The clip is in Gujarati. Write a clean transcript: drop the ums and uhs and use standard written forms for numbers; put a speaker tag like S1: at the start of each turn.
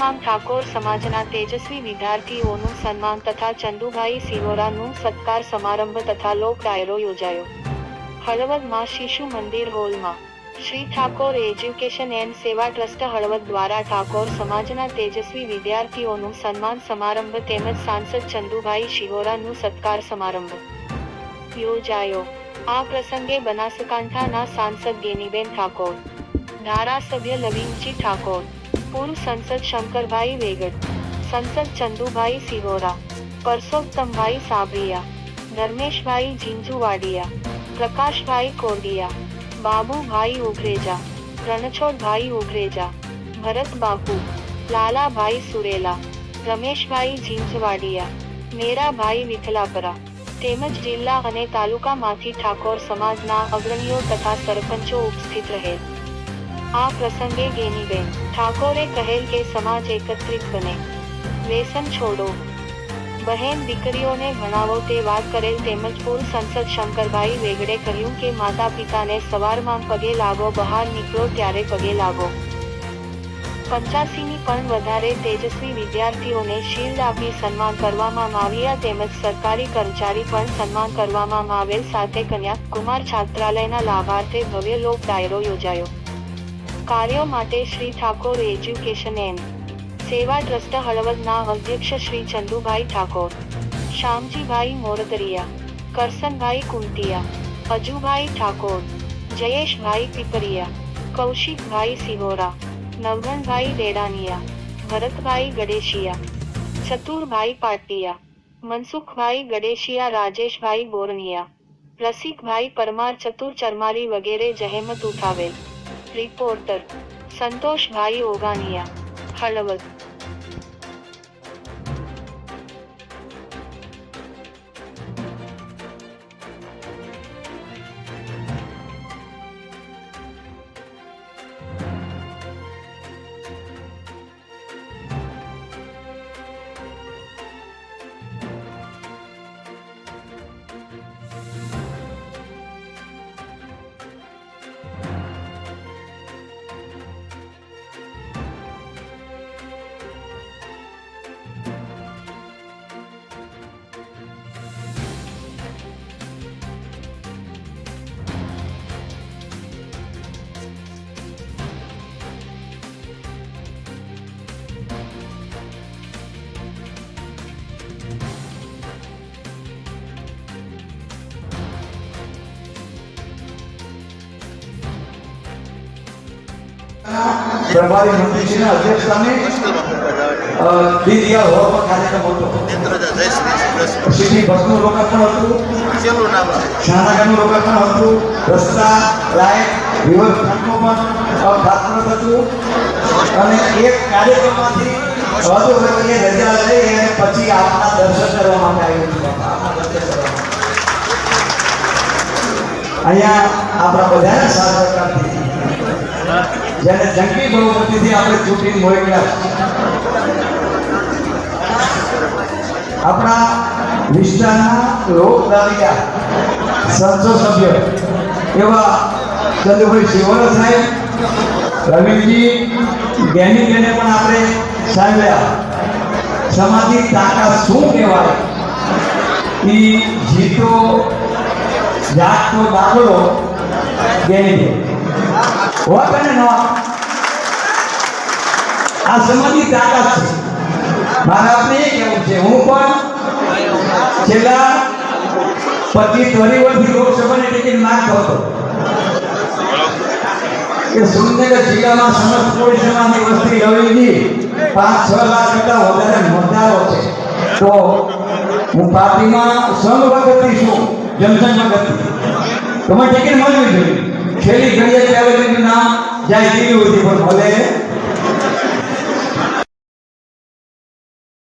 S1: તમામ ઠાકોર સમાજના તેજસ્વી વિદ્યાર્થીઓનું સન્માન તથા ચંદુભાઈ સિહોરાનું સત્કાર સમારંભ તથા લોક ડાયરો યોજાયો. હળવદમાં શિશુ મંદિર હોલમાં શ્રી ઠાકોર એજ્યુકેશન એન્ડ સેવા ટ્રસ્ટ હળવદ દ્વારા ઠાકોર સમાજના તેજસ્વી વિદ્યાર્થીઓનું સન્માન સમારંભ તેમજ સાંસદ ચંદુભાઈ સિહોરાનું સત્કાર સમારંભ યોજાયો. આ પ્રસંગે બનાસકાંઠાના સાંસદ ગેનીબેન ઠાકોર, ધારાસભ્ય લવિંગજી ઠાકોર, પૂર્વ સંસદ શંકરભાઈ વેગડ, સંસદ ચંદુભાઈ સિહોરા, પરસોત્તમભાઈ સાબરિયા, ધર્મેશભાઈ ઝીંઝુવાડિયા, પ્રકાશભાઈ કોરડિયા, બાબુભાઈ ઉઘરેજા, રણછોડભાઈ ઉઘરેજા, ભરત બાપુ, લાલાભાઈ સુરેલા, રમેશભાઈ ઝીંઝવાડિયા, મેરાભાઈ વિઠલાપરા તેમજ જિલ્લા અને તાલુકામાંથી ઠાકોર સમાજના અગ્રણીઓ તથા સરપંચો ઉપસ્થિત રહેલ. આ પ્રસંગે ગેનીબેન ઠાકોરે કહેલ કે સમાજ એકત્રિત બને, વ્યસન છોડો, બહેન દીકરીઓને ભણાવો તે વાત કરેલ. તેમજ પૂર્વ સંસદ શંકરભાઈ વેગડે કહ્યું કે માતા પિતાને સવારમાં પગે લાગો, બહાર નીકળો ત્યારે પગે લાગો. 85ની પણ વધારે તેજસ્વી વિદ્યાર્થીઓને શિલ્ડ આપી સન્માન કરવામાં આવ્યા તેમજ સરકારી કર્મચારી પણ સન્માન કરવામાં આવેલ. સાથે કન્યા કુમાર છાત્રાલયના લાભાર્થે ભવ્ય લોક ડાયરો યોજાયો. કાર્યો માટે શ્રી ઠાકોર એજ્યુકેશન એન્ડ સેવા ટ્રસ્ટ હળવદના અધ્યક્ષ શ્રી ચંદુભાઈ ઠાકોર, શ્યામજીભાઈ મોરદરિયા, કરસનભાઈ કુંટિયા, અજુભાઈ ઠાકોર, જયેશભાઈ પીપરિયા, કૌશિકભાઈ સિહોરા, નવગણભાઈ ડેડાનિયા, ભરતભાઈ ગડેશિયા, ચતુરભાઈ પાટિયા, મનસુખભાઈ ગડેશિયા, રાજેશભાઈ બોરનિયા, રસિકભાઈ પરમાર, ચતુર ચરમારી વગેરે જહેમત ઉઠાવેલ. રિપોર્ટર સંતોષભાઈ ઓગાનિયા, હળવદ.
S2: પ્રભારી મંત્રીશ્રીના અધ્યક્ષસ્થાને દીદિયા હોલ પર કાર્યક્રમ હતો. સીધી બસનું લોકાર્પણ હતું, શાળાનું લોકાર્પણ હતું, રસ્તા, લાઇટ, રિવરફ્રન્ટનું પણ ખાતમુહૂર્ત હતું અને એક કાર્યક્રમમાંથી વધુ રજા લઈ અને પછી આપના દર્શન કરવા માટે આવ્યું હતું. અહીંયા આપણા બધાના સાથ સહકારથી જેને જંગી બહુમતીથી આપણે ચૂંટીને મોકલ્યા, આપણા વિસ્તારના લોકલાડીલા સંસદ સભ્ય એવા ચંદુભાઈ સિહોરા સાહેબ, રવિજી ગેનીબેને પણ આપણે સાંભળ્યા. સમાજની તાકાત શું કહેવાય એ જીતો જાગતો દાખલો ગેનીબેન હોત અને ન આ સમાજની તાકાત છે. મારે આપણે એ કહેવું છે, હું પણ છેલ્લા 25-30 વર્ષથી લોકસભાની ટિકિટ માંગતો હતો કે સુરેન્દ્રનગર જિલ્લામાં સમસ્ત પોઝિશનમાંથી વસ્તી રવિજી 5-6 લાખ કરતા વધારે મતદારો છે, તો હું પાર્ટીમાં સંઘ વખતથી છું, જનસંઘ વખતથી તો મને ટિકિટ મળવી જોઈએ. છેલ્લી ઘડીએ કહેવાય નામ જાય દીધું હતી પણ ભલે